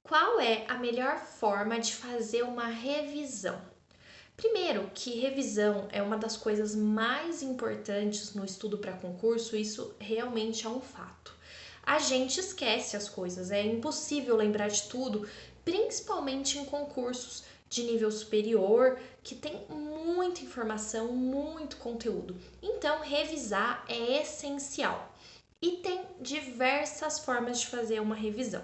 Qual é a melhor forma de fazer uma revisão? Primeiro, que revisão é uma das coisas mais importantes no estudo para concurso, isso realmente é um fato. A gente esquece as coisas, é impossível lembrar de tudo, principalmente em concursos de nível superior, que tem muita informação, muito conteúdo. Então, revisar é essencial. E tem diversas formas de fazer uma revisão.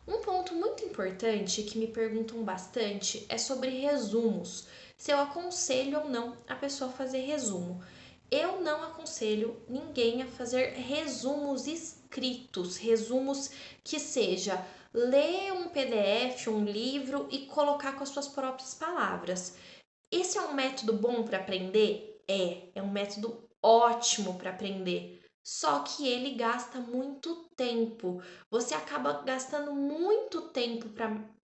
Um ponto muito importante que me perguntam bastante é sobre resumos. Se eu aconselho ou não a pessoa a fazer resumo. Eu não aconselho ninguém a fazer resumos escritos, resumos que seja ler um PDF, um livro e colocar com as suas próprias palavras. Esse é um método bom para aprender? É um método ótimo para aprender. Só que ele gasta muito tempo. Você acaba gastando muito tempo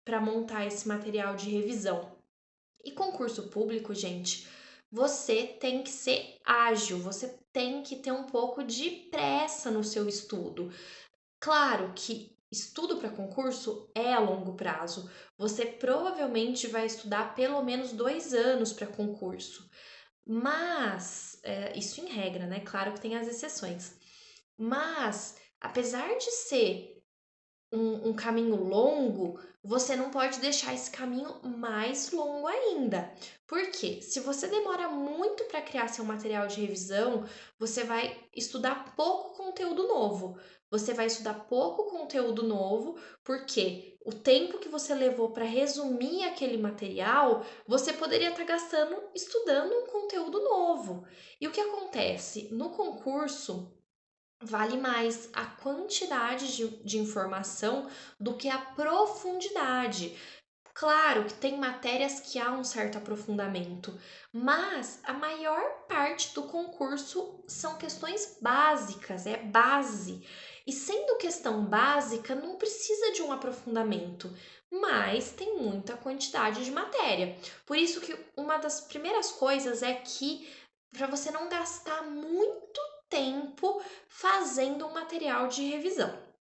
para montar esse material de revisão. E concurso público, gente, você tem que ser ágil, você tem que ter um pouco de pressa no seu estudo. Claro que estudo para concurso é a longo prazo. Você provavelmente vai estudar pelo menos 2 anos para concurso. Mas, isso em regra, né? Claro que tem as exceções. Mas, apesar de ser um caminho longo, você não pode deixar esse caminho mais longo ainda. Porque se você demora muito para criar seu material de revisão, você vai estudar pouco conteúdo novo. Você vai estudar pouco conteúdo novo, porque o tempo que você levou para resumir aquele material, você poderia estar gastando estudando um conteúdo novo. E o que acontece? No concurso, vale mais a quantidade de informação do que a profundidade. Claro que tem matérias que há um certo aprofundamento, mas a maior parte do concurso são questões básicas, é base. E sendo questão básica, não precisa de um aprofundamento, mas tem muita quantidade de matéria. Por isso que uma das primeiras coisas é que para você não gastar muito tempo fazendo um material de revisão.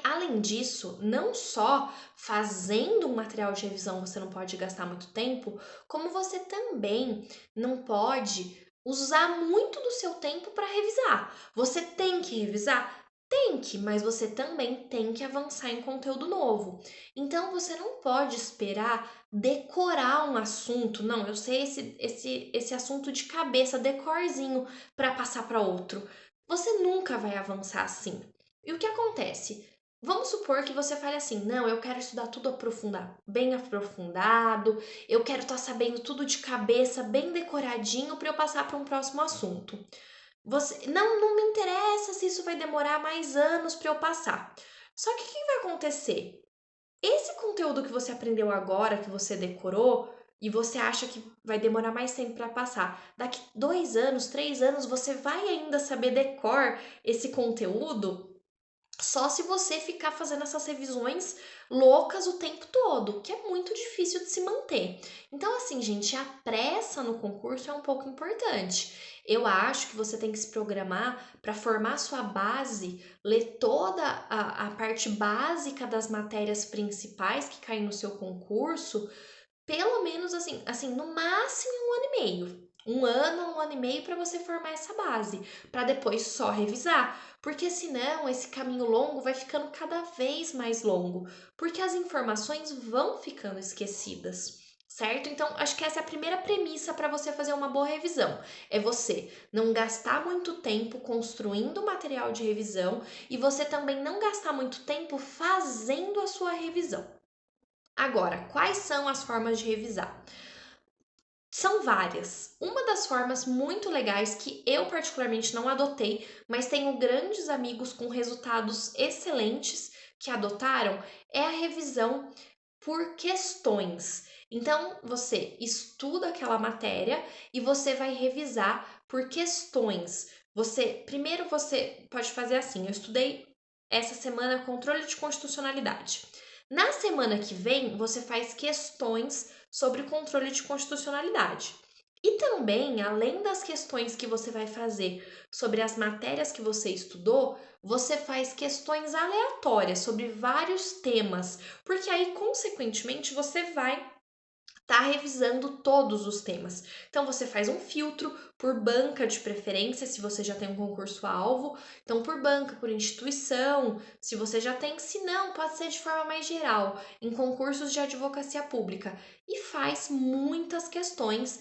Além disso, não só fazendo um material de revisão você não pode gastar muito tempo, como você também não pode usar muito do seu tempo para revisar. Você tem que revisar? Tem que, mas você também tem que avançar em conteúdo novo. Então você não pode esperar decorar um assunto. Não, eu sei esse assunto de cabeça, decorzinho, para passar para outro. Você nunca vai avançar assim. E o que acontece? Vamos supor que você fale assim: não, eu quero estudar tudo aprofundado, bem aprofundado, eu quero estar sabendo tudo de cabeça, bem decoradinho para eu passar para um próximo assunto. Você, não me interessa se isso vai demorar mais anos para eu passar. Só que o que vai acontecer? Esse conteúdo que você aprendeu agora, que você decorou, e você acha que vai demorar mais tempo para passar, daqui 2 anos, 3 anos, você vai ainda saber decor esse conteúdo? Só se você ficar fazendo essas revisões loucas o tempo todo, que é muito difícil de se manter. Então, assim, gente, a pressa no concurso é um pouco importante. Eu acho que você tem que se programar para formar sua base, ler toda a parte básica das matérias principais que caem no seu concurso, pelo menos assim, no máximo 1 ano e meio. 1 ano e meio para você formar essa base, para depois só revisar, porque senão esse caminho longo vai ficando cada vez mais longo, porque as informações vão ficando esquecidas. Certo? Então, acho que essa é a primeira premissa para você fazer uma boa revisão. É você não gastar muito tempo construindo material de revisão e você também não gastar muito tempo fazendo a sua revisão. Agora, quais são as formas de revisar? São várias. Uma das formas muito legais que eu particularmente não adotei, mas tenho grandes amigos com resultados excelentes que adotaram, é a revisão por questões. Então, você estuda aquela matéria e você vai revisar por questões. Primeiro você pode fazer assim, eu estudei essa semana controle de constitucionalidade. Na semana que vem, você faz questões sobre controle de constitucionalidade. E também, além das questões que você vai fazer sobre as matérias que você estudou, você faz questões aleatórias sobre vários temas, porque aí, consequentemente, você vai revisando todos os temas. Então você faz um filtro por banca de preferência, se você já tem um concurso-alvo, então por banca, por instituição, se você já tem, se não, pode ser de forma mais geral, em concursos de advocacia pública. E faz muitas questões.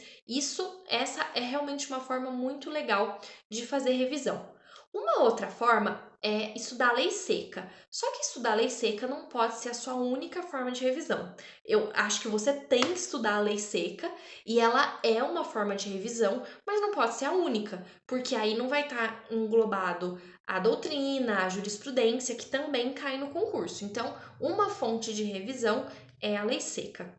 Essa é realmente uma forma muito legal de fazer revisão. Uma outra forma é estudar lei seca. Só que estudar lei seca não pode ser a sua única forma de revisão. Eu acho que você tem que estudar a lei seca e ela é uma forma de revisão, mas não pode ser a única, porque aí não vai estar englobado a doutrina, a jurisprudência, que também cai no concurso. Então, uma fonte de revisão é a lei seca.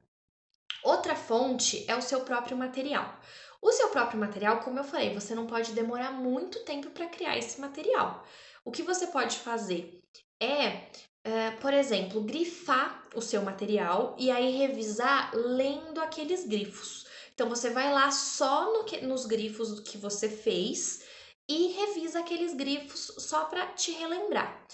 Outra fonte é o seu próprio material. O seu próprio material, como eu falei, você não pode demorar muito tempo para criar esse material. O que você pode fazer é, por exemplo, grifar o seu material e aí revisar lendo aqueles grifos. Então você vai lá só nos grifos que você fez e revisa aqueles grifos só para te relembrar.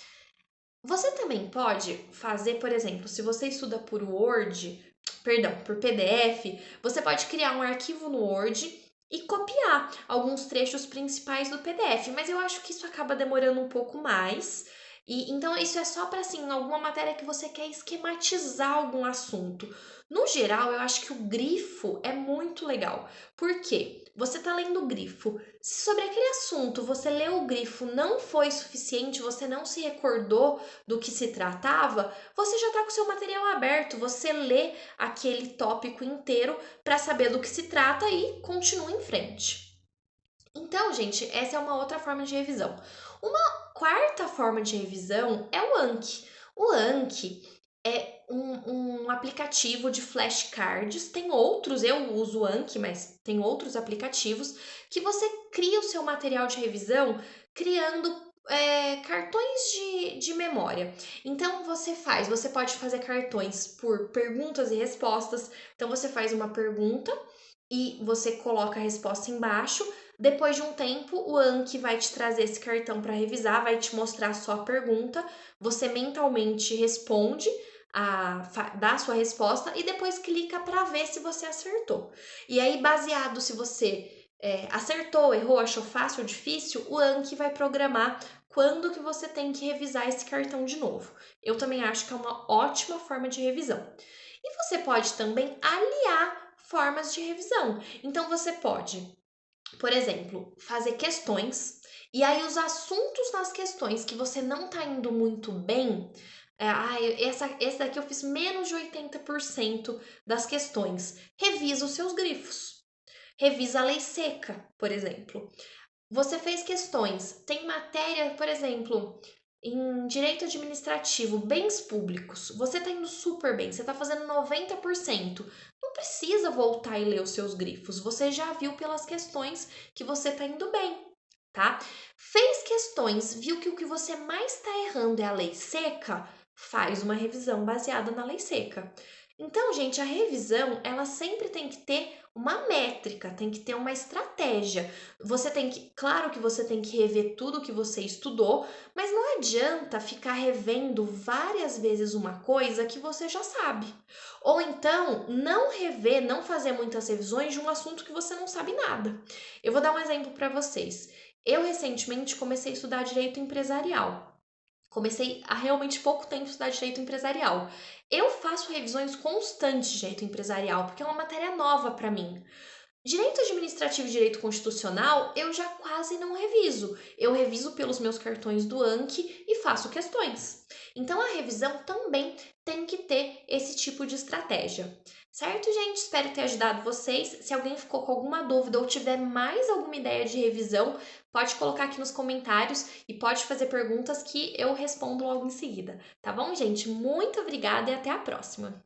Você também pode fazer, por exemplo, se você estuda por Word, perdão, por PDF, você pode criar um arquivo no Word e copiar alguns trechos principais do PDF, mas eu acho que isso acaba demorando um pouco mais. E então isso é só para assim, alguma matéria que você quer esquematizar algum assunto. No geral, eu acho que o grifo é muito legal. Por quê? Você tá lendo o grifo. Se sobre aquele assunto você leu o grifo não foi suficiente, você não se recordou do que se tratava, você já está com o seu material aberto, você lê aquele tópico inteiro para saber do que se trata e continua em frente. Então, gente, essa é uma outra forma de revisão. Uma quarta forma de revisão é o Anki. O Anki é um aplicativo de flashcards. Tem outros, eu uso o Anki, mas tem outros aplicativos que você cria o seu material de revisão criando cartões de memória. Então você pode fazer cartões por perguntas e respostas. Então você faz uma pergunta e você coloca a resposta embaixo. Depois de um tempo, o Anki vai te trazer esse cartão para revisar, vai te mostrar a sua pergunta. Você mentalmente responde, dá a sua resposta e depois clica para ver se você acertou. E aí, baseado se você acertou, errou, achou fácil ou difícil, o Anki vai programar quando que você tem que revisar esse cartão de novo. Eu também acho que é uma ótima forma de revisão. E você pode também aliar formas de revisão. Então você pode, por exemplo, fazer questões e aí os assuntos nas questões que você não está indo muito bem, esse daqui eu fiz menos de 80% das questões. Revisa os seus grifos. Revisa a lei seca, por exemplo. Você fez questões, tem matéria, por exemplo, em direito administrativo, bens públicos, você está indo super bem, você está fazendo 90%. Não precisa voltar e ler os seus grifos, você já viu pelas questões que você está indo bem, tá? Fez questões, viu que o que você mais está errando é a lei seca, faz uma revisão baseada na lei seca. Então, gente, a revisão, ela sempre tem que ter uma métrica, tem que ter uma estratégia. Você tem que, claro que você tem que rever tudo que você estudou, mas não adianta ficar revendo várias vezes uma coisa que você já sabe. Ou então, não rever, não fazer muitas revisões de um assunto que você não sabe nada. Eu vou dar um exemplo para vocês. Eu recentemente comecei a estudar direito empresarial. Comecei há realmente pouco tempo estudar direito empresarial. Eu faço revisões constantes de direito empresarial, porque é uma matéria nova para mim. Direito administrativo e direito constitucional, eu já quase não reviso. Eu reviso pelos meus cartões do Anki e faço questões. Então a revisão também tem que ter esse tipo de estratégia. Certo, gente? Espero ter ajudado vocês. Se alguém ficou com alguma dúvida ou tiver mais alguma ideia de revisão, pode colocar aqui nos comentários e pode fazer perguntas que eu respondo logo em seguida. Tá bom, gente? Muito obrigada e até a próxima!